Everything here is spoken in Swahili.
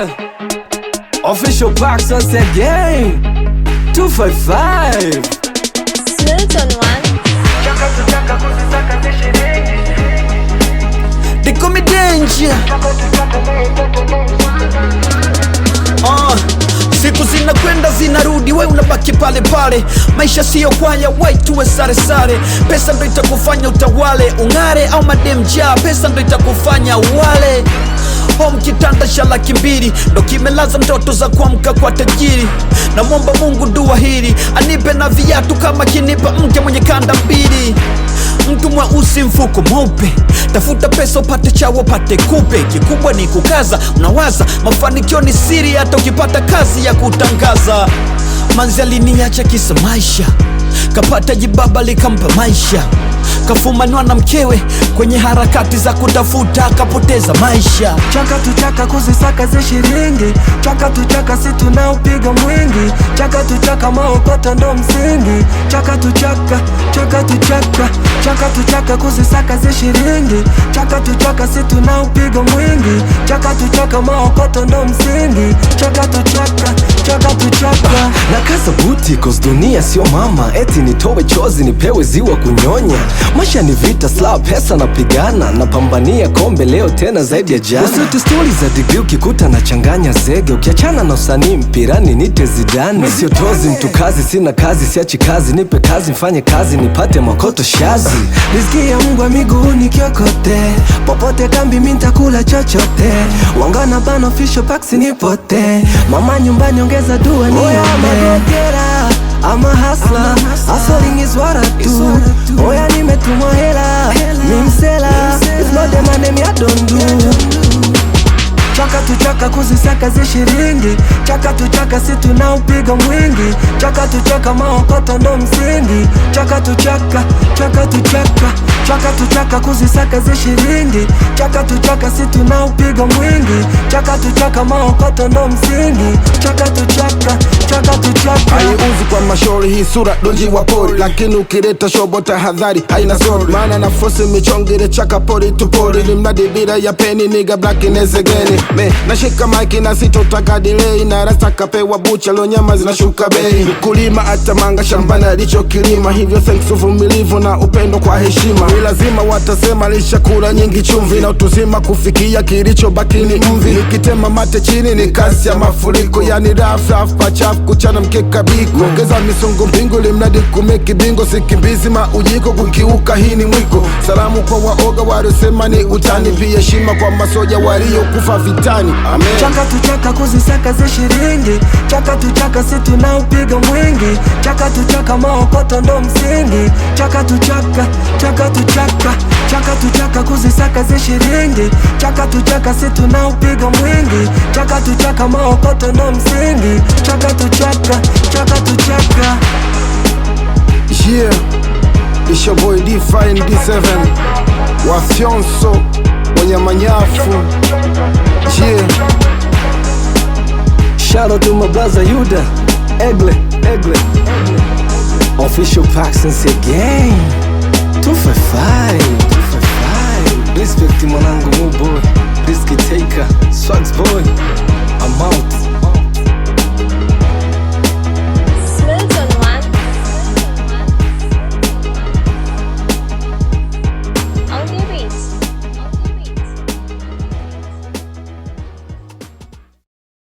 Yeah, official Paxson again. 255 Milton one. They call me danger. Siku zinakwenda zinarudi, we unabaki pale pale. Maisha siyo kwaya, wai tuwe sare sare. Pesa ndo itakufanya utawale, ungare au mademja. Pesa ndo itakufanya uwale. Home kitanda cha laki2 ndo kimelaza ndoto za kuamka kwa tajiri. Na mwomba Mungu dua hili, anipe na viatu kama kinipa mke mwenye kanda 2. Mtu mweusi mfuko mweupe, tafuta pesa upate chawo upate kupe. Kikubwa ni kukaza, unawaza mafanikio ni siri hata ukipata kazi ya kutangaza. Manzi aliniacha kisa maisha, kapata jibaba likampa maisha. Kafumanwa na mkewe kwenye harakati za kutafuta, kapoteza maisha. Chaka tuchaka kuzisaka ze shilingi, chaka tuchaka si tunaupiga mwingi, chaka tuchaka maokoto ndo msingi. Chaka tuchaka, chaka tuchaka, chaka tuchaka kuzisaka ze shilingi, chaka tuchaka si tunaupiga mwingi, chaka tuchaka maokoto ndo msingi. Chaka tuchaka, chaka tuchaka. Na kaza buti cause dunia sio mama, eti nitowe chozi nipewe ziwa kunyonya. Maisha ni vita, slap pesa na pigana, napambania kombe leo tena zaidi ya jana. Usiti stori za degree ukikuta na changanya zege, ukiachana na usanii mpirani nite Zidane. Mimi sio tozi mtu kazi, sina kazi siachi kazi, nipe kazi mfanye kazi nipate makoto shazi. Riziki ya Mungu miguuni kiokote, popote kambi mimi nitakula chochote. Wangana bano official Paxson nipote, mama nyumbani ongeza dua niombe. I'm a hustler, hustling is what I do. Oya nimetumwa hela, mimsela, it's not the money me I don't do. Chaka tuchaka kuzisaka ze shilingi, chaka tuchaka si tunaupiga mwingi, chaka tuchaka maokoto ndo msingi. Chaka tuchaka, chaka tuchaka, chaka tuchaka kuzisaka ze shilingi, chaka tuchaka si tunaupiga mwingi, chaka tuchaka maokoto ndo msingi. Chaka tuchaka, chaka tuchaka. Haiuzi kwa mashori hii sura donji wa pori, lakini ukileta shobo tahadhari haina sori. Maana na force michongire chaka pori tupori, limnadi bila ya peni nigga black inezegeni. Nashika maiki na sitotaka delay, na rasta kapewa bucha lo nyama zinashuka bei. Mkulima atamanga shambani alicho kilima, hivyo thanks uvumilivu na upendo kwa heshima. Ni lazima watasema lishakula nyingi chumvi, na utuzima kufikia kilicho baki ni mvi. Nikitema mate chini ni kasi ya mafuriko, yani raf pachaf kuchana mkeka biko. Ongeza misongo mbingu limnadi kumeki bingo, sikimbizi maujiko kukiuka hii ni mwiko. Salamu kwa waoga waliosema ni utani, pia heshima kwa masoja waliokufa vitani. Amen. Chaka tuchaka kuzisaka ze shilingi, chaka tuchaka si tunaupiga mwingi, chaka tuchaka maokoto ndo msingi. Chaka tuchaka, chaka tuchaka, chaka tuchaka kuzisaka ze shilingi, chaka tuchaka si tunaupiga mwingi, chaka tuchaka maokoto ndo msingi. Chaka tuchaka, chaka tuchaka. Yeah, it's your boy D5 D7 Wafyonso Wanyamanyafu. Yeah, Shout out to my brother Yuda Egle. Official Paxson again. 255 Respect mwanangu muboy, risk taker, swags boy.